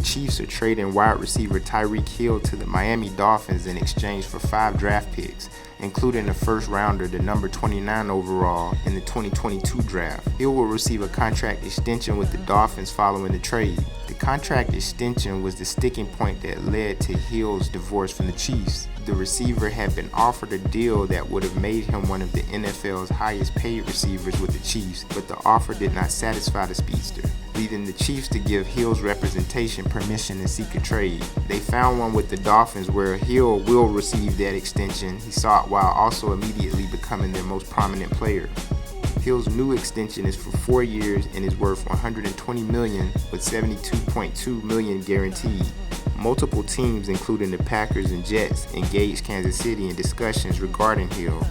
Chiefs are trading wide receiver Tyreek Hill to the Miami Dolphins in exchange for 5 draft picks, including the first rounder, the number 29 overall in the 2022 draft. Hill will receive a contract extension with the Dolphins following the trade. The contract extension was the sticking point that led to Hill's divorce from the Chiefs. The receiver had been offered a deal that would have made him one of the NFL's highest paid receivers with the Chiefs, but the offer did not satisfy the speedster, leading the Chiefs to give Hill's representation permission to seek a trade. They found one with the Dolphins where Hill will receive that extension he sought while also immediately becoming their most prominent player. Hill's new extension is for 4 years and is worth $120 million with $72.2 million guaranteed. Multiple teams, including the Packers and Jets, engaged Kansas City in discussions regarding Hill.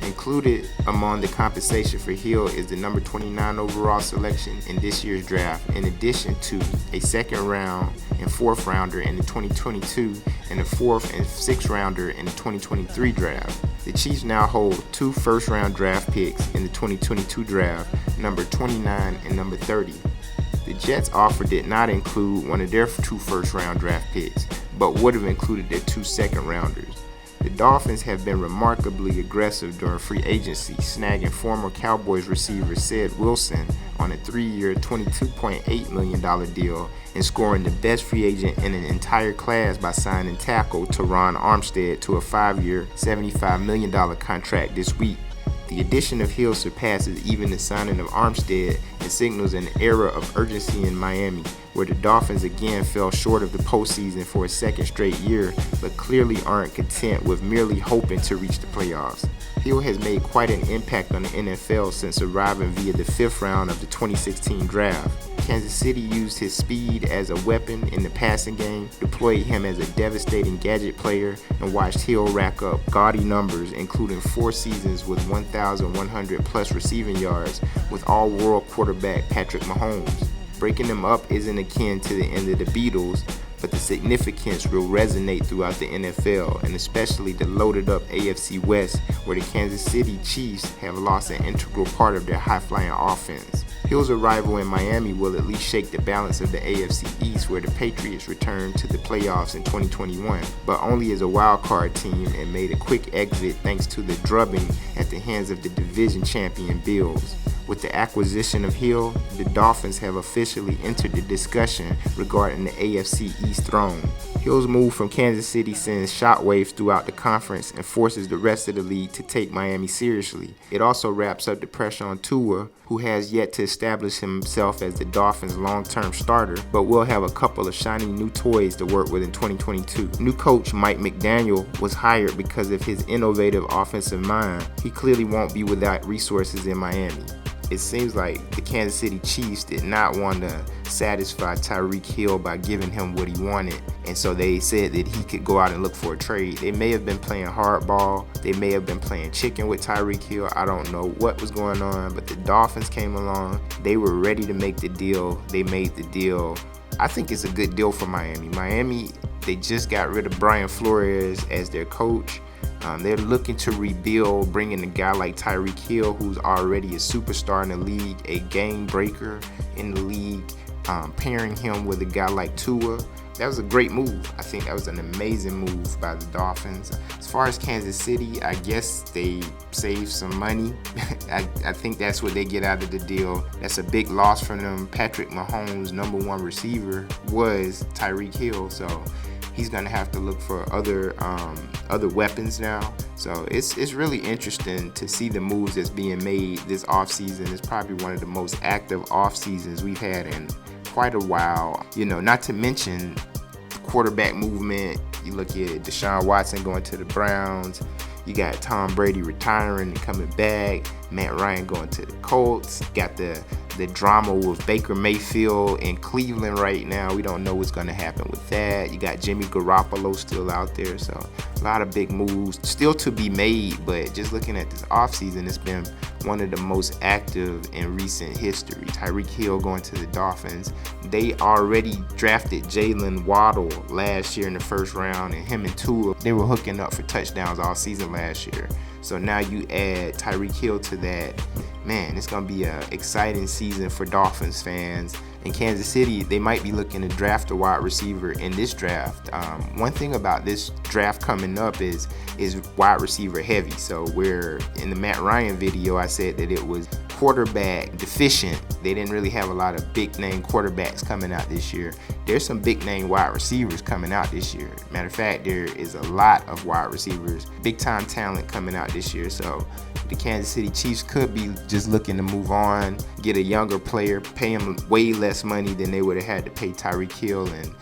Included among the compensation for Hill is the number 29 overall selection in this year's draft, in addition to a second round and fourth rounder in the 2022 and a fourth and sixth rounder in the 2023 draft. The Chiefs now hold 2 first-round draft picks in the 2022 draft, number 29 and number 30. The Jets' offer did not include one of their 2 first-round draft picks, but would have included their 2 second-rounders. The Dolphins have been remarkably aggressive during free agency, snagging former Cowboys receiver Sid Wilson on a 3-year, $22.8 million deal and scoring the best free agent in an entire class by signing tackle Teron Armstead to a 5-year, $75 million contract this week. The addition of Hill surpasses even the signing of Armstead and signals an era of urgency in Miami, where the Dolphins again fell short of the postseason for a second straight year, but clearly aren't content with merely hoping to reach the playoffs. Hill has made quite an impact on the NFL since arriving via the 5th round of the 2016 draft. Kansas City used his speed as a weapon in the passing game, deployed him as a devastating gadget player, and watched Hill rack up gaudy numbers, including 4 seasons with 1,100 plus receiving yards with all-world quarterback Patrick Mahomes. Breaking them up isn't akin to the end of the Beatles, but the significance will resonate throughout the NFL, and especially the loaded-up AFC West, where the Kansas City Chiefs have lost an integral part of their high-flying offense. Hill's arrival in Miami will at least shake the balance of the AFC East, where the Patriots returned to the playoffs in 2021, but only as a wild-card team and made a quick exit thanks to the drubbing at the hands of the division champion Bills. With the acquisition of Hill, the Dolphins have officially entered the discussion regarding the AFC East throne. Hill's move from Kansas City sends shockwaves throughout the conference and forces the rest of the league to take Miami seriously. It also wraps up the pressure on Tua, who has yet to establish himself as the Dolphins' long-term starter, but will have a couple of shiny new toys to work with in 2022. New coach Mike McDaniel was hired because of his innovative offensive mind. He clearly won't be without resources in Miami. It seems like the Kansas City Chiefs did not want to satisfy Tyreek Hill by giving him what he wanted, and so they said that he could go out and look for a trade. They may have been playing hardball. They may have been playing chicken with Tyreek Hill. I don't know what was going on, but the Dolphins came along. They were ready to make the deal. They made the deal. I think it's a good deal for Miami. Miami, they just got rid of Brian Flores as their coach. They're looking to rebuild, bringing a guy like Tyreek Hill, who's already a superstar in the league, a game breaker in the league, pairing him with a guy like Tua. That was a great move. I think that was an amazing move by the Dolphins. As far as Kansas City, I guess they saved some money. I think that's what they get out of the deal. That's a big loss for them. Patrick Mahomes' number 1 receiver was Tyreek Hill, so he's going to have to look for other weapons now. So it's really interesting to see the moves that's being made this offseason. It's probably one of the most active off seasons we've had in quite a while. Not to mention the quarterback movement. You look at Deshaun Watson going to the Browns. You got Tom Brady retiring and coming back. Matt Ryan going to the Colts. Got the drama with Baker Mayfield in Cleveland right now. We don't know what's going to happen with that. You got Jimmy Garoppolo still out there. So a lot of big moves still to be made. But just looking at this offseason, it's been one of the most active in recent history. Tyreek Hill going to the Dolphins. They already drafted Jalen Waddle last year in the first round, and him and Tua, they were hooking up for touchdowns all season last year. So now you add Tyreek Hill to that. Man, it's going to be an exciting season for Dolphins fans. in Kansas City, they might be looking to draft a wide receiver in this draft. One thing about this draft coming up is wide receiver heavy. So where in the Matt Ryan video I said that it was quarterback deficient, they didn't really have a lot of big name quarterbacks coming out this year. There's some big name wide receivers coming out this year. Matter of fact, there is a lot of wide receivers, big time talent coming out this year. So the Kansas City Chiefs could be just looking to move on, get a younger player, pay him way less money than they would have had to pay Tyreek Hill, and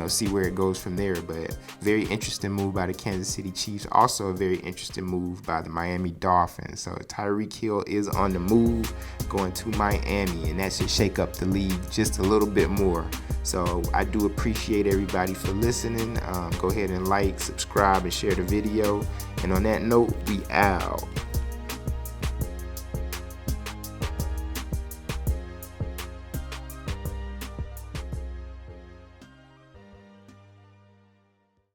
see where it goes from there. But very interesting move by the Kansas City Chiefs. Also a very interesting move by the Miami Dolphins. So Tyreek Hill is on the move, going to Miami, and that should shake up the league just a little bit more. So I do appreciate everybody for listening. Go ahead and like, subscribe, and share the video. And on that note, we out.